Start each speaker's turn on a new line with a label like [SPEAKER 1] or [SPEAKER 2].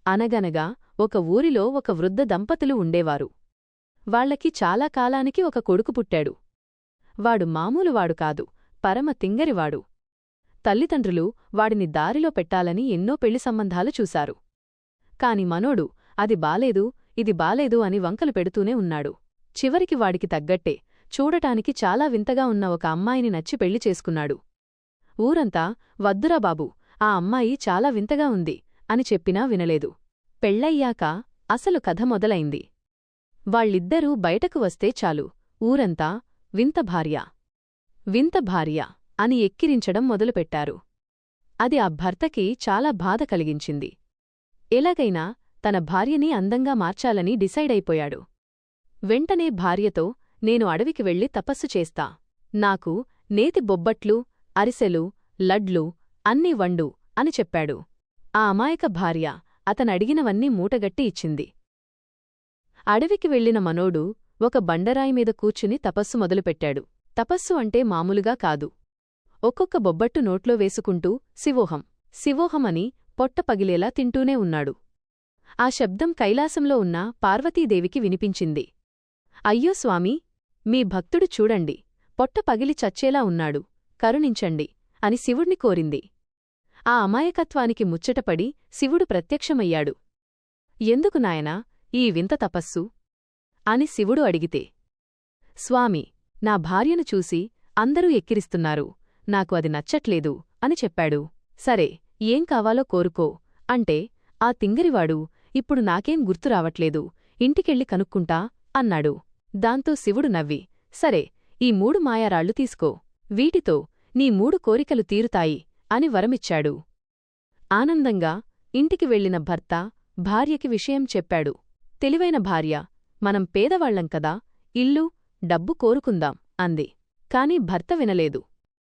[SPEAKER 1] అనగనగా ఒక ఊరిలో ఒక వృద్ధ దంపతులు ఉండేవారు. వాళ్లకి చాలా కాలానికి ఒక కొడుకు పుట్టాడు. వాడు మామూలువాడు కాదు, పరమ తింగరివాడు. తల్లిదండ్రులు వాడిని దారిలో పెట్టాలని ఎన్నో పెళ్లి సంబంధాలు చూశారు. కాని మనోడు అది బాలేదు, ఇది బాలేదు అని వంకలు పెడుతూనే ఉన్నాడు. చివరికి వాడికి తగ్గట్టే, చూడటానికి చాలా వింతగా ఉన్న ఒక అమ్మాయిని నచ్చి పెళ్లి చేసుకున్నాడు. ఊరంతా వద్దురా బాబూ, ఆ అమ్మాయి చాలా వింతగా ఉంది అని చెప్పినా వినలేదు. పెళ్లయ్యాక అసలు కథ మొదలైంది. వాళ్ళిద్దరూ బయటకు వస్తే చాలు, ఊరంతా వింత భార్య, వింత భార్య అని ఎక్కిరించడం మొదలుపెట్టారు. అది ఆ భర్తకి చాలా బాధ కలిగించింది. ఎలాగైనా తన భార్యని అందంగా మార్చాలని డిసైడైపోయాడు. వెంటనే భార్యతో, నేను అడవికి వెళ్లి తపస్సు చేస్తా. నాకు నేతి బొబ్బట్లు, అరిసెలు, లడ్లు అన్నీ వండు అని చెప్పాడు. ఆ అమాయక భార్య అతనడిగినవన్నీ మూటగట్టి ఇచ్చింది. అడవికి వెళ్లిన మనోడు ఒక బండరాయిమీద కూర్చుని తపస్సు మొదలుపెట్టాడు. తపస్సు అంటే మామూలుగా కాదు. ఒక్కొక్క బొబ్బట్టు నోట్లో వేసుకుంటూ శివోహం, శివోహమని పొట్ట పగిలేలా తింటూనే ఉన్నాడు. ఆ శబ్దం కైలాసంలో ఉన్న పార్వతీదేవికి వినిపించింది. అయ్యో స్వామీ, మీ భక్తుడు చూడండి, పొట్ట పగిలి చచ్చేలా ఉన్నాడు, కరుణించండి అని శివుణ్ణి కోరింది. ఆ అమాయకత్వానికి ముచ్చటపడి శివుడు ప్రత్యక్షమయ్యాడు. ఎందుకు నాయనా ఈ వింత తపస్సు అని శివుడు అడిగితే, స్వామి, నా భార్యను చూసి అందరూ ఎక్కిరిస్తున్నారు, నాకు అది నచ్చట్లేదు అని చెప్పాడు. సరే, ఏం కావాలో కోరుకో అంటే, ఆ తింగరివాడు ఇప్పుడు నాకేం గుర్తురావట్లేదు, ఇంటికెళ్ళి కనుక్కుంటా అన్నాడు. దాంతో శివుడు నవ్వి, సరే, ఈ 3 మాయారాళ్లు తీసుకో, వీటితో నీ 3 కోరికలు తీరుతాయి అని వరమిచ్చాడు. ఆనందంగా ఇంటికి వెళ్లిన భర్త భార్యకి విషయం చెప్పాడు. తెలివైన భార్య, మనం పేదవాళ్లం కదా, ఇల్లు, డబ్బు కోరుకుందాం అంది. కాని భర్త వినలేదు.